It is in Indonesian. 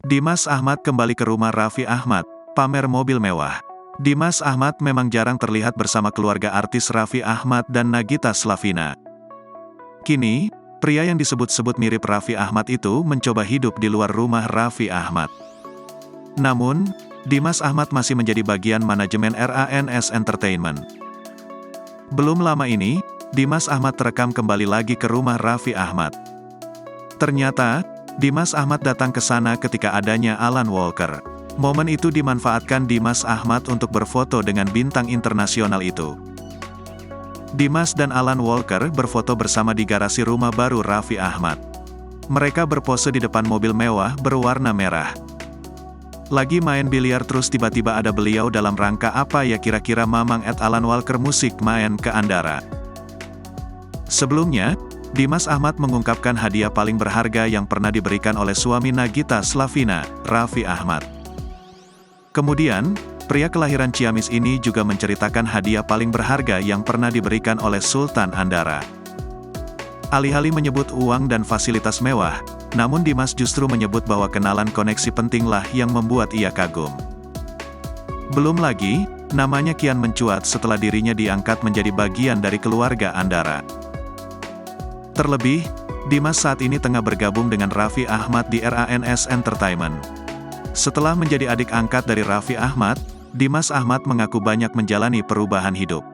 Dimas Ahmad kembali ke rumah Raffi Ahmad, pamer mobil mewah. Dimas Ahmad memang jarang terlihat bersama keluarga artis Raffi Ahmad dan Nagita Slavina. Kini, pria yang disebut-sebut mirip Raffi Ahmad itu mencoba hidup di luar rumah Raffi Ahmad. Namun, Dimas Ahmad masih menjadi bagian manajemen RANS Entertainment. Belum lama ini, Dimas Ahmad terekam kembali lagi ke rumah Raffi Ahmad. Ternyata, Dimas Ahmad datang ke sana ketika adanya Alan Walker. Momen itu dimanfaatkan Dimas Ahmad untuk berfoto dengan bintang internasional itu. Dimas dan Alan Walker berfoto bersama di garasi rumah baru Raffi Ahmad. Mereka berpose di depan mobil mewah berwarna merah. Lagi main biliar terus tiba-tiba ada beliau dalam rangka apa ya kira-kira Mamang @Alan Walker musik main ke Andara. Sebelumnya, Dimas Ahmad mengungkapkan hadiah paling berharga yang pernah diberikan oleh suami Nagita Slavina, Raffi Ahmad. Kemudian, pria kelahiran Ciamis ini juga menceritakan hadiah paling berharga yang pernah diberikan oleh Sultan Andara. Alih-alih menyebut uang dan fasilitas mewah, namun Dimas justru menyebut bahwa kenalan koneksi pentinglah yang membuat ia kagum. Belum lagi, namanya kian mencuat setelah dirinya diangkat menjadi bagian dari keluarga Andara. Terlebih, Dimas saat ini tengah bergabung dengan Raffi Ahmad di RANS Entertainment. Setelah menjadi adik angkat dari Raffi Ahmad, Dimas Ahmad mengaku banyak menjalani perubahan hidup.